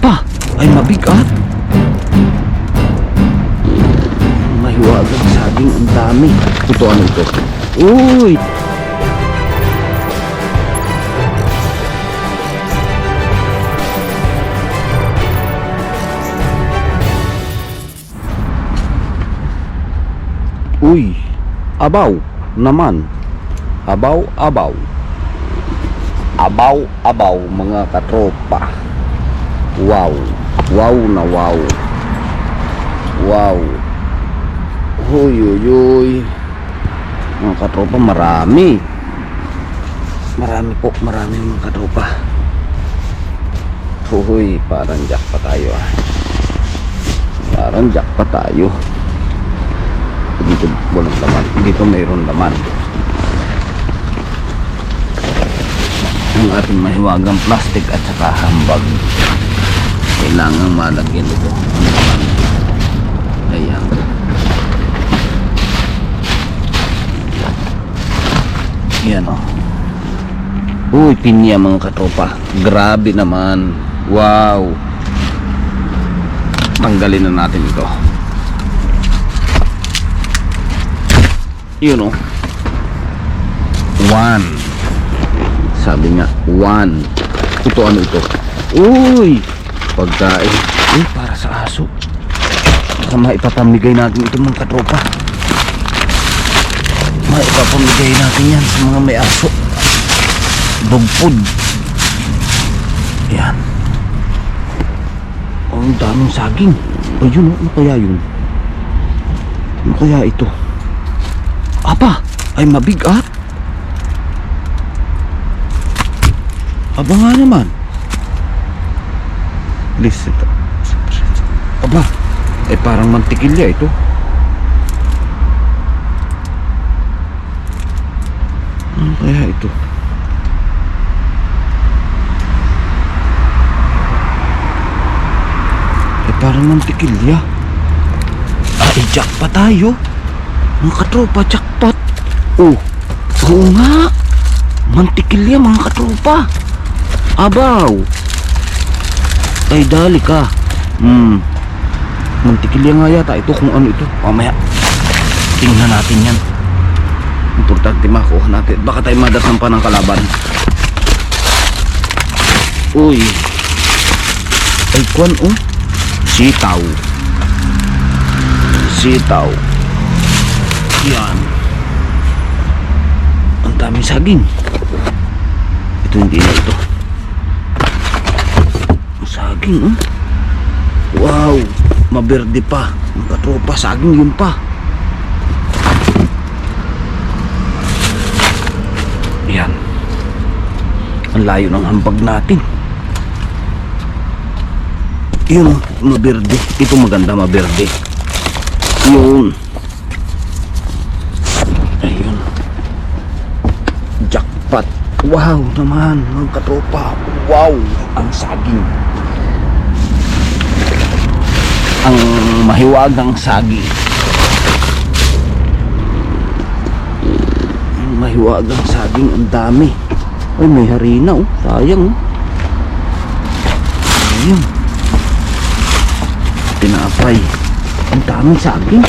Apa, ay mabigat. Mahiwagang saging ang dami. Ito ano ito? Uy! Uy! Abaw naman. Abaw, abaw. Abaw, abaw mga katropa. Wow. Wow na wow. Wow. Huy, huy, huy. Mga katropa, marami. Marami po, marami mga katropa. Huy, parang jackpot tayo ah. Parang jackpot tayo. Dito walang laman. Dito mayroon laman. Ang ating mahiwagang plastic at saka hambag. Kailangan malagyan ito. Ayan. Yan o. Uy, pinya mga katropa. Grabe naman. Wow. Tanggalin na natin ito. Yun o. 1. Sabi nga 1. Ito ano ito? Uy, pagkain. Uy, para sa aso. Baka maipapamigay natin ito mga katropa. Maipapamigay natin yan sa mga may aso. Dog food. Yan. Oh, ang daming saging. O yun o, ano kaya yun? Ano kaya ito? Apa, ay mabigat. Aba nga naman. Listen. Aba, ay parang mantikilya ito. Ano kaya ito? Ay parang mantikilya. Ay, jackpot tayo. Mga katropa, jackpot. Oh, oo nga. Mantikilya mga katropa. Abaw. Ay dali ka. Mantikilya nga yata ito, kung ano ito. Mamaya tingnan natin yan. Importante makuha natin. Baka tayo madasan pa ng kalaban. Uy. Ay kwan oh. Sitaw. Sitaw. Yan. Ang daming saging. Ito hindi na ito. Saging oh. Wow. Maberde pa. Ang katropa, saging yun pa. Yan. Ang layo ng hambag natin. Yun oh, maberde. Ito maganda, maberde. Yun. Ayun. Jackpot. Wow naman mga katropa. Wow. Ang saging. Ang mahiwagang saging. Ang mahiwagang saging. Ang dami. Ay may harina oh. Sayang oh. Ayun. Tinapay. Ang daming saging.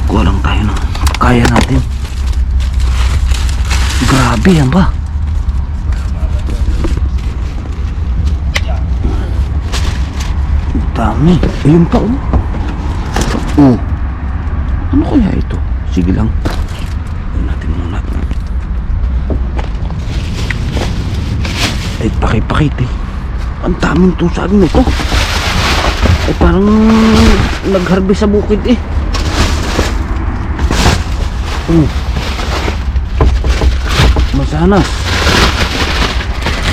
Kuha lang tayo ng kaya natin. Grabe yan ba? Ang dami. Ayun pa oh. Ano kaya ito? Sige lang. Ayun natin muna. Ay pakipakit eh. Ang daming itong saging na ito. Ay parang nagharbi sa bukid eh. Masanas.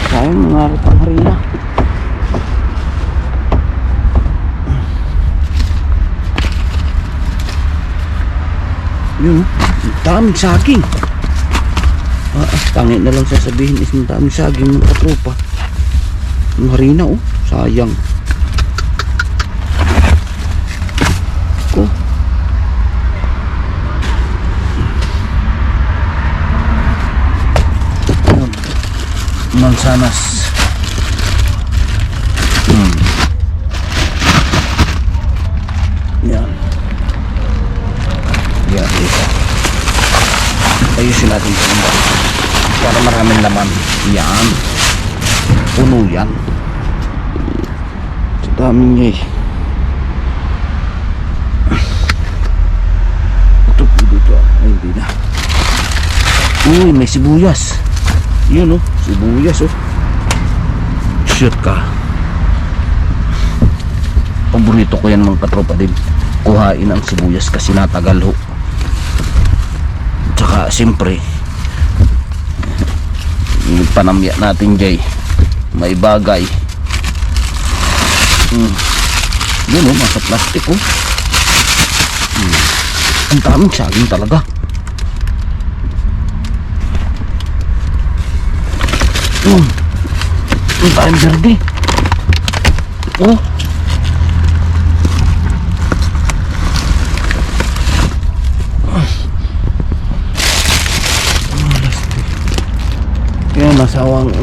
Sayang nangarap ang harina. Yun, daming saging. Tangin na lang sasabihin is ang daming saging ng katropa. Ang harina oh, sayang. Ko. mansanas. Yan. Yan dito. Ayusin natin ito para maraming laman. Yan. Puno yan. Sa daming niya eh. Ito po dito. Ay, hindi na. Uy, may sibuyas. Yun oh, sibuyas oh. Shoot ka. Paborito ko yan mga katropa din. Kuhain ang sibuyas kasi natagal ho. Tsaka siyempre yung panamya natin jay may bagay. Yun oh, nasa plastic oh. Ang daming saging talaga. Ang daming verde. Oh, kaya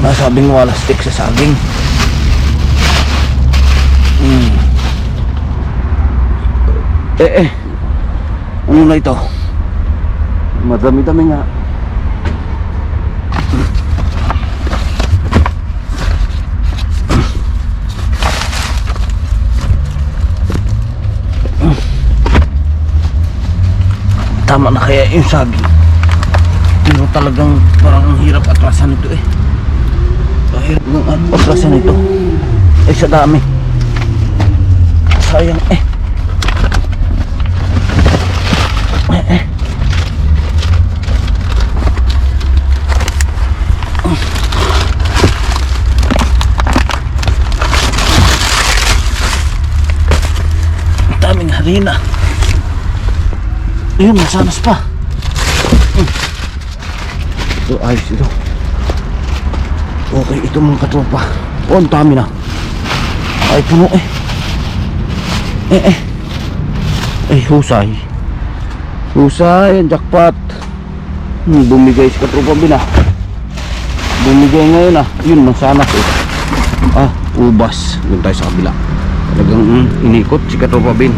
nasabing wala stick sa saging. Ano na ito? Madami-dami nga. Tama na kaya yung saging. Pero talagang parang ang hirap atrasan ito eh. Hirap ng atrasan ito. Ay sa dami. Sayang eh. Ang daming harina. Ayun, masanas pa. Ito, ayos ito. Okay, ito mga katropa. Oh, ang dami na. Ay, puno eh. Husay. Husay, jackpot. Bumigay si katropa bin ah. Bumigay ngayon ah. Yun, masanas eh. Ah, ubas. Doon tayo sa kabila. Talagang inikot si katropa bin.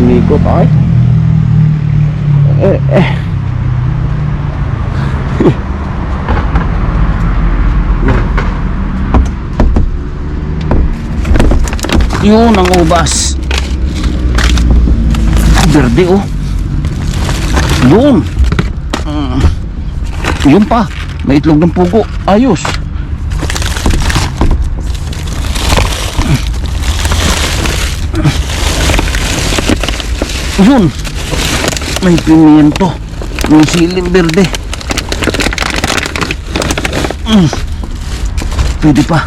Inikot ay. Yun ang ubas. Berde oh. Yun. Yun pa. May itlog ng pugo. Ayos. Yun. May pimiento. May siling berde. Pwede pa.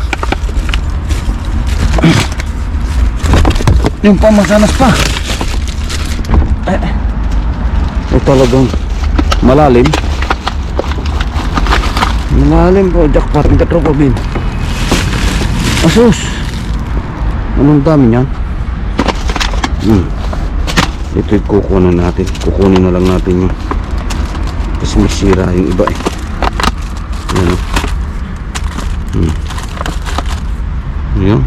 Yung pamasanas pa. Talagang malalim. Malalim po. Jackpot ng katropa bin. Asus. Anong dami niyan? Ito yung kukunin natin. Kukunin na lang natin yung kasi masira yung iba eh. Ayan. Ayan.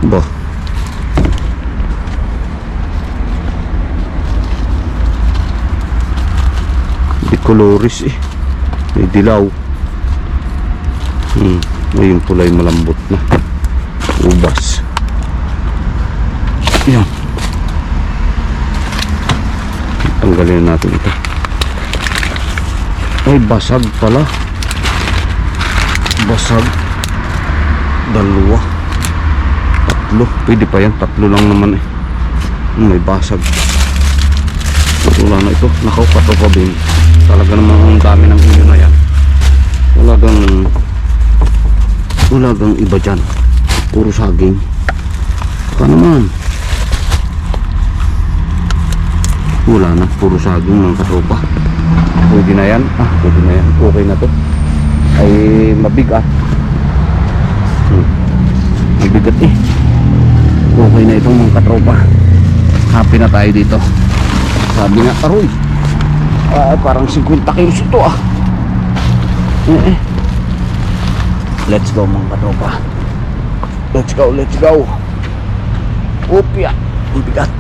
Ba. Di coloris eh. May dilaw. Ngayon pulay malambot na. Ubas. Ayan. Tanggalin natin ito. Ay, basag pala. Basag. Dalawa. Tatlo. Pwede pa yan. Tatlo lang naman eh. May basag. Wala na ito. Nakaw, katropa bin. Talaga naman ang dami ng inyo na yan. Wala gang iba dyan. Puro saging. Baka naman. Wala na, puro saging mga katropa. Pwede na yan. Pwede na yan. Okay na to. Ay mabigat. Mabigat eh. Okay na itong mga katropa. Happy na tayo dito. Sabi nga, aroy, parang 50 kilos ito ah. Let's go mga katropa. Let's go, let's go. Upya. Ang bigat.